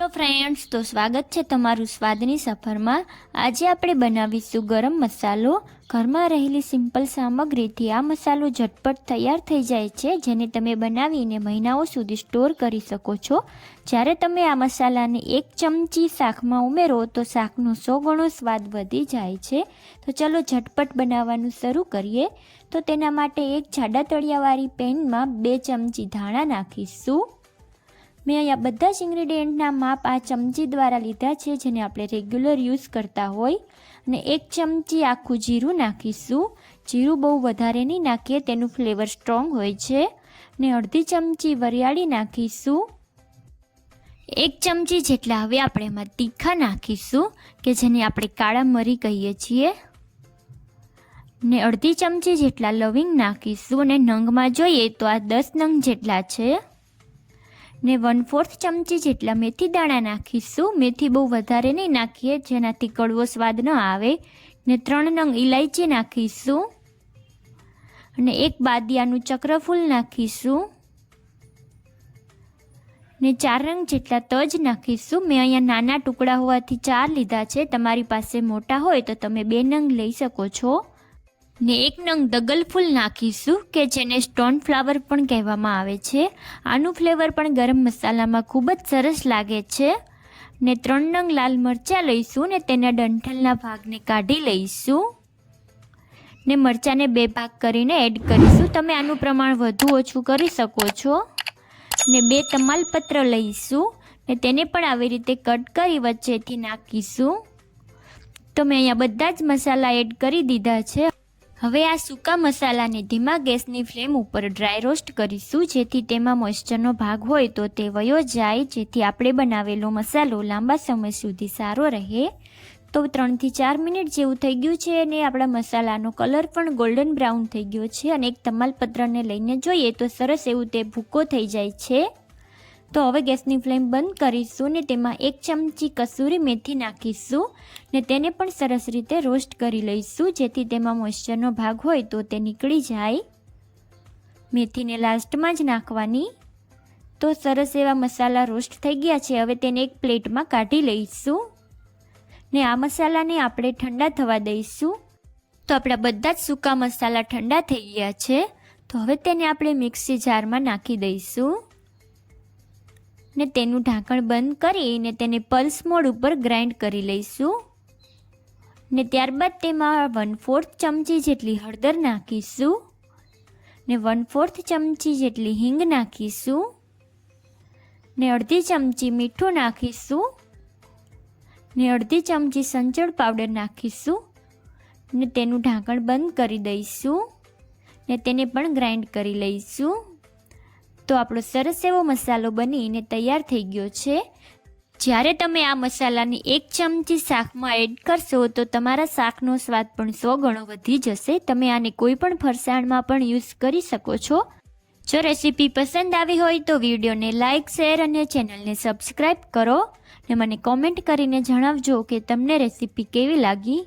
તો ફ્રેન્ડ્સ, તો સ્વાગત છે તમારું સ્વાદની સફરમાં। આજે આપણે બનાવીશું ગરમ મસાલો। ઘરમાં રહેલી સિમ્પલ સામગ્રીથી આ મસાલો ઝટપટ તૈયાર થઈ જાય છે, જેને તમે બનાવીને મહિનાઓ સુધી સ્ટોર કરી શકો છો। જ્યારે તમે આ મસાલાને 1 ચમચી શાકમાં ઉમેરો તો શાકનો 100 ગણો સ્વાદ વધી જાય છે। તો ચલો ઝટપટ બનાવવાનું શરૂ કરીએ। તો તેના માટે એક જાડા તળિયાવાળી પેનમાં 2 ચમચી ધાણા નાખીશું। મેં અહીંયા બધા જ ઇન્ગ્રેડિયન્ટના માપ આ ચમચી દ્વારા લીધા છે, જેને આપણે રેગ્યુલર યુઝ કરતા હોય। અને 1 ચમચી આખું જીરું નાખીશું। જીરું બહુ વધારે નહીં નાખીએ, તેનું ફ્લેવર સ્ટ્રોંગ હોય છે। ને અડધી ચમચી વરિયાળી નાખીશું। 1 ચમચી જેટલા હવે આપણે એમાં તીખા નાખીશું, કે જેને આપણે કાળા મરી કહીએ છીએ। ને અડધી ચમચી જેટલા લવિંગ નાખીશું। અને નંગમાં જોઈએ તો આ 10 નંગ જેટલા છે। ને 1/4 ચમચી જેટલા મેથી દાણા નાખીશું। મેથી બહુ વધારે નહીં નાખીએ, જેનાથી કડવો સ્વાદ ન આવે। ને 3 નંગ ઇલાયચી નાખીશું। અને 1 બાદિયાનું ચક્રફૂલ નાખીશું। ને 4 નંગ જેટલા તજ નાખીશું। મેં અહીંયા નાના ટુકડા હોવાથી 4 લીધા છે, તમારી પાસે મોટા હોય તો તમે 2 નંગ લઈ શકો છો। ને 1 નંગ દગલ ફૂલ નાખીશું, કે જેને સ્ટોન ફ્લાવર પણ કહેવામાં આવે છે। આનું ફ્લેવર પણ ગરમ મસાલામાં ખૂબ જ સરસ લાગે છે। ને 3 નંગ લાલ મરચાં લઈશું, ને તેના ડંઠલના ભાગને કાઢી લઈશું। ને મરચાંને 2 ભાગ કરીને એડ કરીશું। તમે આનું પ્રમાણ વધુ ઓછું કરી શકો છો। ને 2 તમાલપત્ર લઈશું, ને તેને પણ આવી રીતે કટ કરી વચ્ચેથી નાખીશું। તો મેં અહીંયા બધા જ મસાલા એડ કરી દીધા છે। હવે આ સૂકા મસાલાને ધીમા ગેસની ફ્લેમ ઉપર ડ્રાય રોસ્ટ કરીશું, જેથી તેમાં મોઇસ્ચરનો ભાગ હોય તો તે વયો જાય, જેથી આપણે બનાવેલો મસાલો લાંબા સમય સુધી સારો રહે। તો 3 થી 4 મિનિટ જેવું થઈ ગયું છે, અને આપણા મસાલાનો કલર પણ ગોલ્ડન બ્રાઉન થઈ ગયો છે। અને એક તમાલપત્રને લઈને જોઈએ તો સરસ એવું તે ભૂકો થઈ જાય છે। તો હવે ગેસની ફ્લેમ બંધ કરીશું, ને તેમાં 1 ચમચી કસૂરી મેથી નાખીશું। ને તેને પણ સરસ રીતે રોસ્ટ કરી લઈશું, જેથી તેમાં મોઇસ્ચરનો ભાગ હોય તો તે નીકળી જાય। મેથીને લાસ્ટમાં જ નાખવાની। તો સરસ એવા મસાલા રોસ્ટ થઈ ગયા છે। હવે તેને એક પ્લેટમાં કાઢી લઈશું। ને આ મસાલાને આપણે ઠંડા થવા દઈશું। તો આપણા બધા જ સૂકા મસાલા ઠંડા થઈ ગયા છે। તો હવે તેને આપણે મિક્સી જારમાં નાખી દઈશું। ને તેનું ઢાંકણ બંધ કરીને તેને પલ્સ મોડ ઉપર ગ્રાઇન્ડ કરી લઈશું। ને ત્યારબાદ તેમાં 1/4 ચમચી જેટલી હળદર નાખીશું। ને 1/4 ચમચી જેટલી હિંગ નાખીશું। ને અડધી ચમચી મીઠું નાખીશું। ને અડધી ચમચી સંચળ પાવડર નાખીશું। ને તેનું ઢાંકણ બંધ કરી દઈશું। ને તેને પણ ગ્રાઇન્ડ કરી લઈશું। તો આપણો સરસ એવો મસાલો બનીને તૈયાર થઈ ગયો છે। જ્યારે તમે આ મસાલાની 1 ચમચી શાકમાં એડ કરશો તો તમારા શાકનો સ્વાદ પણ 100 ગણો વધી જશે। તમે આને કોઈ પણ ફરસાણમાં પણ યુઝ કરી શકો છો। જો રેસીપી પસંદ આવી હોય તો વિડીયોને લાઇક, શેર અને ચેનલને સબસ્ક્રાઈબ કરો। ને મને કોમેન્ટ કરીને જણાવજો કે તમને રેસીપી કેવી લાગી।